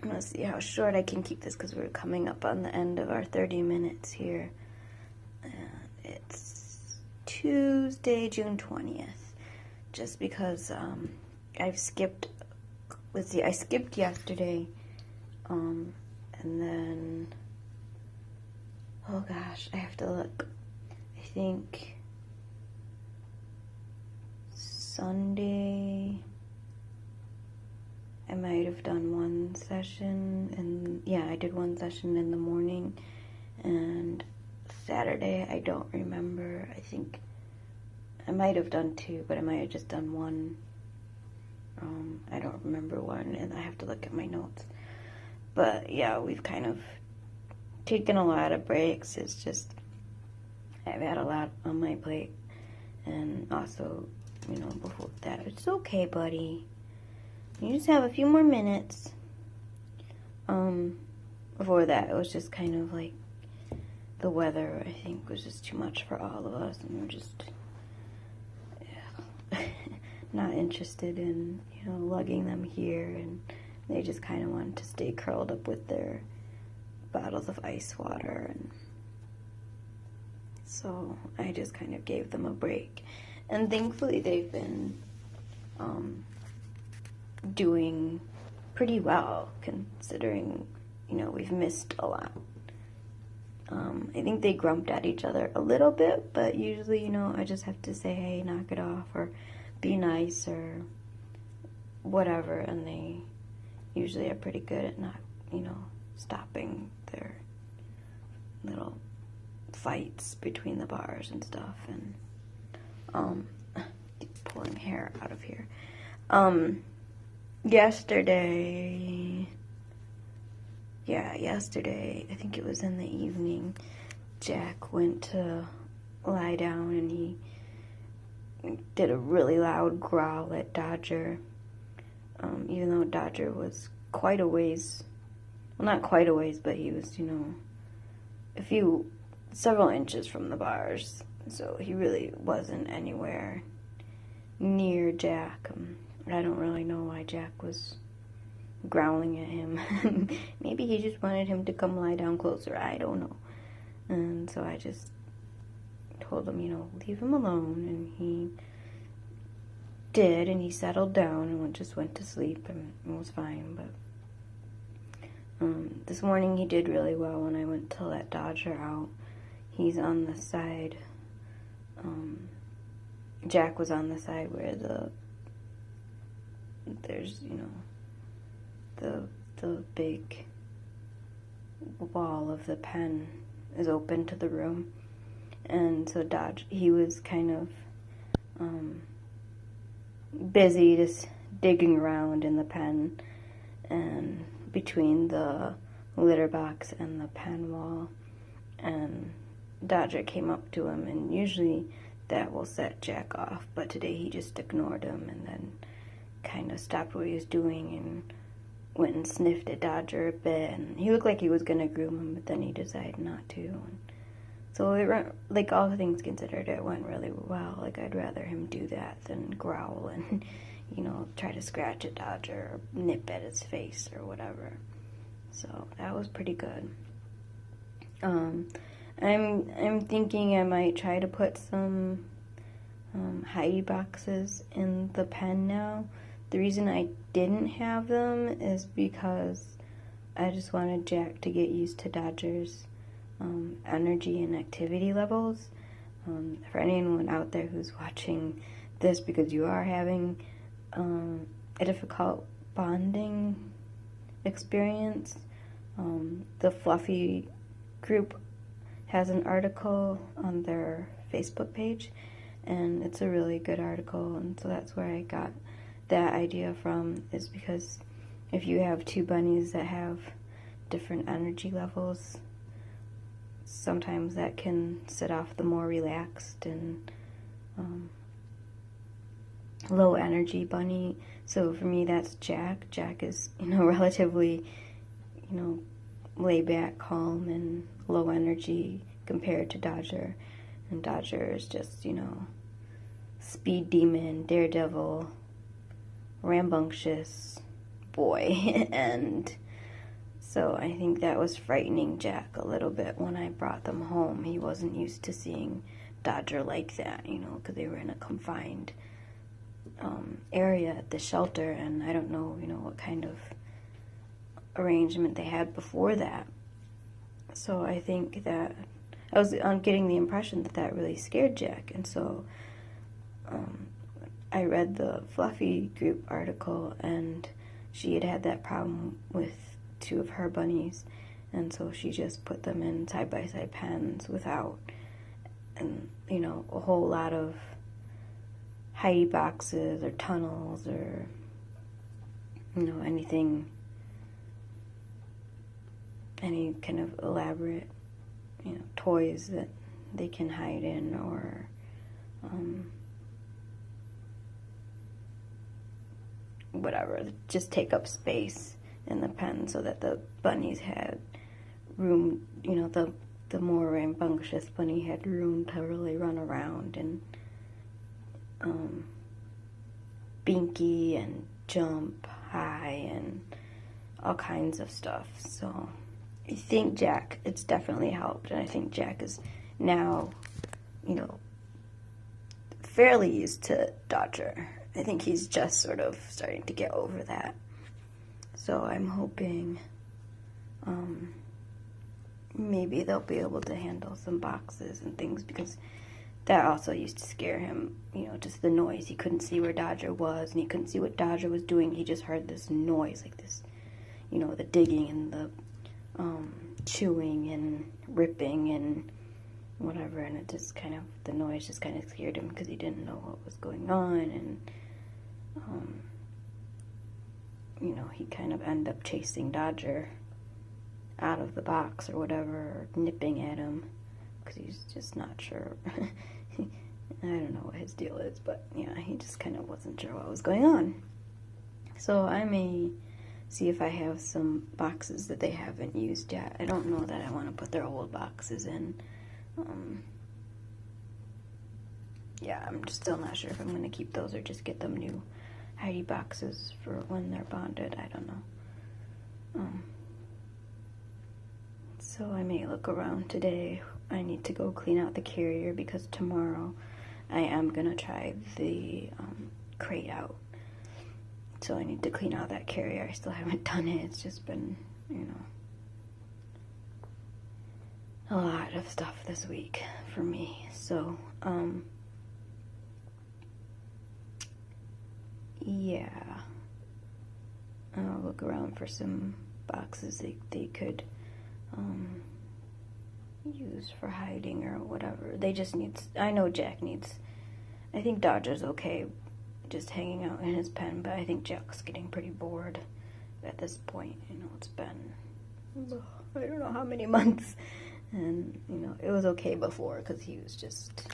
I'm gonna see how short I can keep this because we're coming up on the end of our 30 minutes here. It's Tuesday, June 20th. Just because I've skipped, let's see, I skipped yesterday, and then, oh gosh, I have to look. I think Sunday I might have done one session, and yeah, I did one session in the morning, and Saturday, I don't remember. I think I might have done two, but I might have just done one. I don't remember one, and I have to look at my notes. But yeah, we've kind of taken a lot of breaks. It's just, I've had a lot on my plate, and also, you know, before that, it's okay, buddy. You just have a few more minutes. Before that, it was just kind of like the weather, I think, was just too much for all of us, and we're just not interested in, you know, lugging them here, and they just kind of wanted to stay curled up with their bottles of ice water, and so I just kind of gave them a break. And thankfully, they've been doing pretty well, considering, you know, we've missed a lot. I think they grumped at each other a little bit, but usually, you know, I just have to say, hey, knock it off, or be nice, or whatever, and they usually are pretty good at not, you know, stopping their little fights between the bars and stuff, and pulling hair out of here. Yesterday, I think it was in the evening, Jack went to lie down, and he did a really loud growl at Dodger, even though Dodger was quite a ways, well, not quite a ways, but he was, you know, several inches from the bars, so he really wasn't anywhere near Jack. I don't really know why Jack was growling at him. Maybe he just wanted him to come lie down closer, I don't know. And so I just told him, you know, leave him alone, and he did, and he settled down and just went to sleep, and it was fine. But this morning he did really well when I went to let Dodger out. He's on the side, Jack was on the side where there's, you know, the big wall of the pen is open to the room, and so he was kind of busy just digging around in the pen and between the litter box and the pen wall, and Dodger came up to him, and usually that will set Jack off, but today he just ignored him and then kind of stopped what he was doing and went and sniffed at Dodger a bit, and he looked like he was going to groom him, but then he decided not to. And so it went, like, all things considered, it went really well. Like, I'd rather him do that than growl and, you know, try to scratch at Dodger or nip at his face or whatever. So that was pretty good. I'm thinking I might try to put some hidey boxes in the pen now. The reason I didn't have them is because I just wanted Jack to get used to Dodger's energy and activity levels. For anyone out there who's watching this because you are having a difficult bonding experience, the Fluffy group has an article on their Facebook page, and it's a really good article, and so that's where I got that idea from, is because if you have two bunnies that have different energy levels, sometimes that can set off the more relaxed and low energy bunny. So for me, that's Jack. Jack is, you know, relatively, you know, laid back, calm, and low energy compared to Dodger. And Dodger is just, you know, speed demon, daredevil, rambunctious boy. And So I think that was frightening Jack a little bit when I brought them home. He wasn't used to seeing Dodger like that, you know, because they were in a confined area at the shelter, and I don't know, you know, what kind of arrangement they had before that. So I think that I was getting the impression that that really scared Jack, and so I read the Fluffy group article, and she had had that problem with 2 of her bunnies, and so she just put them in side-by-side pens without, and you know, a whole lot of hidey boxes or tunnels or, you know, anything, any kind of elaborate, you know, toys that they can hide in, or whatever, just take up space in the pen so that the bunnies had room, you know, the more rambunctious bunny had room to really run around and binky and jump high and all kinds of stuff. So I think Jack, it's definitely helped, and I think Jack is now, you know, fairly used to Dodger. I think he's just sort of starting to get over that. So I'm hoping maybe they'll be able to handle some boxes and things, because that also used to scare him, you know, just the noise. He couldn't see where Dodger was, and he couldn't see what Dodger was doing. He just heard this noise, like this, you know, the digging and the chewing and ripping and whatever, and it just kind of, the noise just kind of scared him because he didn't know what was going on, and you know, he kind of ended up chasing Dodger out of the box or whatever, or nipping at him because he's just not sure. I don't know what his deal is, but yeah, he just kind of wasn't sure what was going on. So I may see if I have some boxes that they haven't used yet. I don't know that I want to put their old boxes in. Yeah, I'm just still not sure if I'm going to keep those or just get them new hidey boxes for when they're bonded. I don't know. So I may look around today. I need to go clean out the carrier because tomorrow I am going to try the crate out. So I need to clean out that carrier. I still haven't done it. It's just been, you know, a lot of stuff this week for me. So, yeah. I'll look around for some boxes they could use for hiding or whatever. They just need, I know Jack needs, I think Dodger's okay just hanging out in his pen, but I think Jack's getting pretty bored at this point. You know, it's been, I don't know how many months, and, you know, it was okay before because he was just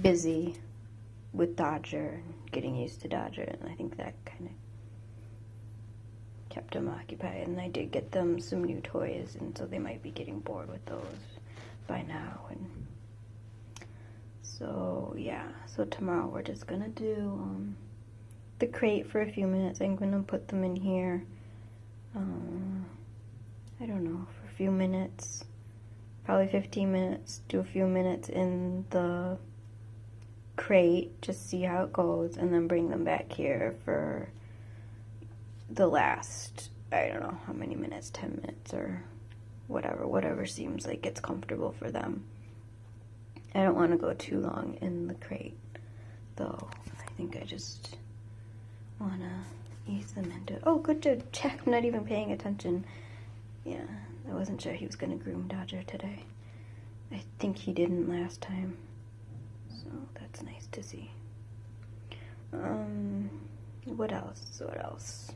busy with Dodger and getting used to Dodger, and I think that kind of kept him occupied. And I did get them some new toys, and so they might be getting bored with those by now. And so yeah, so tomorrow we're just gonna do the crate for a few minutes. I'm gonna put them in here, I don't know, for a few minutes, probably 15 minutes, do a few minutes in the crate, just see how it goes, and then bring them back here for the last, I don't know how many minutes, 10 minutes or whatever seems like it's comfortable for them. I don't want to go too long in the crate, though. I think I just want to ease them into, oh, good job, Jack, I'm not even paying attention. Yeah, I wasn't sure he was going to groom Dodger today. I think he didn't last time, so that's nice to see. What else?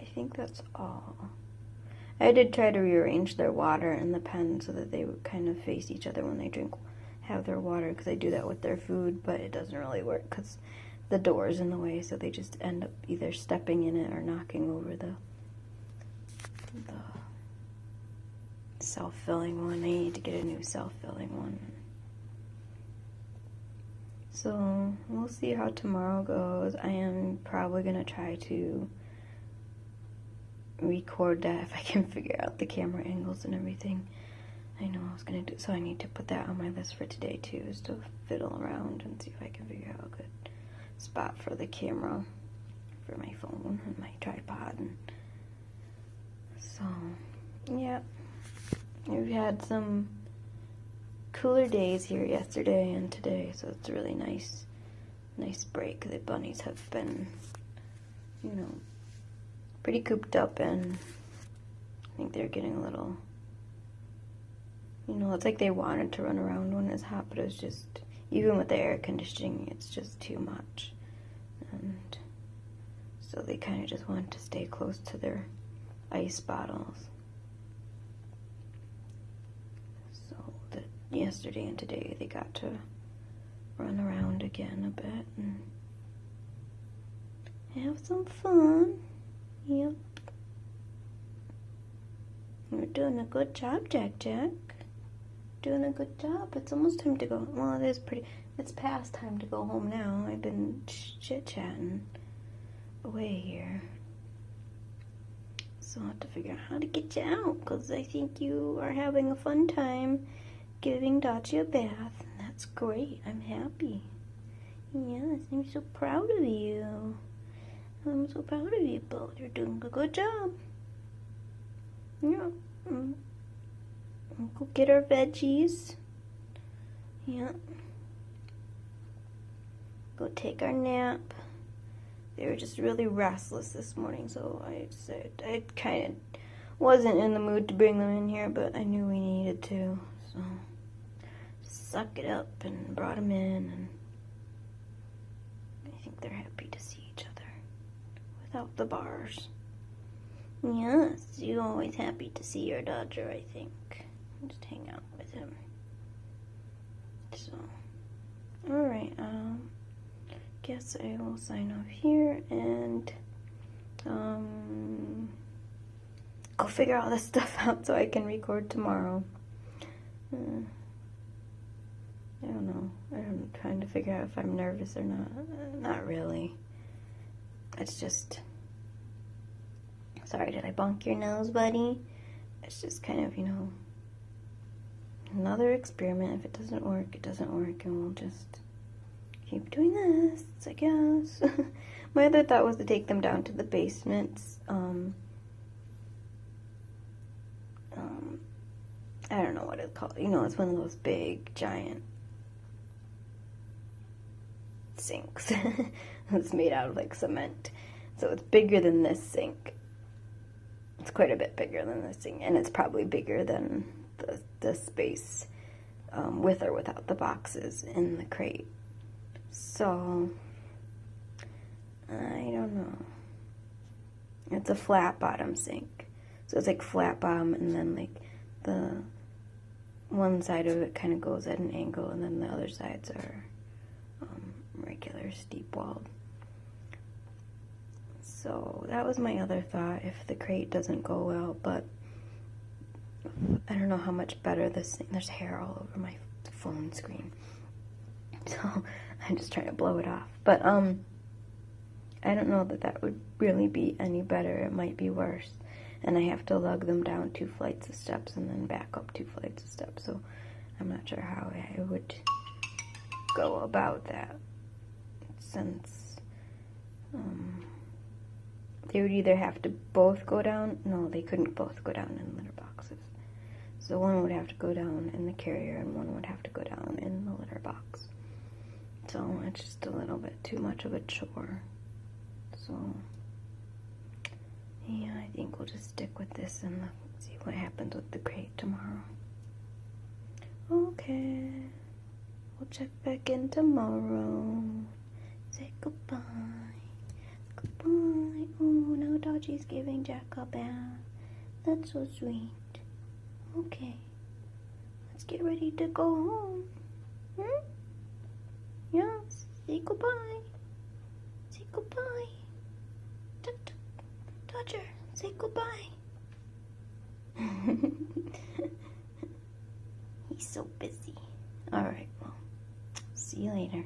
I think that's all. I did try to rearrange their water in the pen so that they would kind of face each other when they have their water, because I do that with their food, but it doesn't really work because the door's in the way, so they just end up either stepping in it or knocking over the self-filling one. I need to get a new self-filling one. So we'll see how tomorrow goes. I am probably gonna try to record that if I can figure out the camera angles and everything. I know I was gonna do, so I need to put that on my list for today too, is to fiddle around and see if I can figure out a good spot for the camera for my phone and my tripod. And so yeah, we've had some cooler days here yesterday and today, so it's a really nice break. The bunnies have been, you know, pretty cooped up, and I think they're getting a little, you know, it's like they wanted to run around when it's hot, but it's just, even with the air conditioning, it's just too much. And so they kind of just want to stay close to their ice bottles. So that yesterday and today they got to run around again a bit and have some fun. Yep. You're doing a good job, Jack. Doing a good job. It's almost time to go. Well, it's past time to go home now. I've been chit-chatting away here. So I'll have to figure out how to get you out, because I think you are having a fun time giving Dodgy a bath. And that's great. I'm happy. Yes, I'm so proud of you. I'm so proud of you both. You're doing a good job. Yeah. Go get our veggies. Yeah. Go take our nap. They were just really restless this morning, so I said I kind of wasn't in the mood to bring them in here, but I knew we needed to, so just suck it up and brought them in, and I think they're happy to see each other without the bars. Yes, you're always happy to see your Dodger, I think. Just hang out with him. So, alright, guess I will sign off here and, go figure all this stuff out so I can record tomorrow. I don't know. I'm trying to figure out if I'm nervous or not. Not really. It's just... Sorry, did I bonk your nose, buddy? It's just kind of, you know, another experiment. If it doesn't work, it doesn't work, and we'll just keep doing this, I guess. My other thought was to take them down to the basements. I don't know what it's called. You know, it's one of those big, giant sinks. It's made out of, like, cement. So it's bigger than this sink. It's quite a bit bigger than this thing, and it's probably bigger than the space with or without the boxes in the crate. So, I don't know. It's a flat bottom sink. So it's like flat bottom, and then like the one side of it kind of goes at an angle, and then the other sides are regular steep walled. So that was my other thought, if the crate doesn't go well, but I don't know how much better this thing, there's hair all over my phone screen, so I'm just trying to blow it off, but I don't know that would really be any better. It might be worse, and I have to lug them down 2 flights of steps and then back up 2 flights of steps, so I'm not sure how I would go about that, since they would either have to both go down. No, they couldn't both go down in litter boxes. So one would have to go down in the carrier and one would have to go down in the litter box. So it's just a little bit too much of a chore. So yeah, I think we'll just stick with this and see what happens with the crate tomorrow. Okay. We'll check back in tomorrow. Say goodbye. Goodbye. Oh, now Dodgy's giving Jack a bath. That's so sweet. Okay. Let's get ready to go home. Yes. Say goodbye. Say goodbye. Dodger, say goodbye. He's so busy. Alright, well, see you later.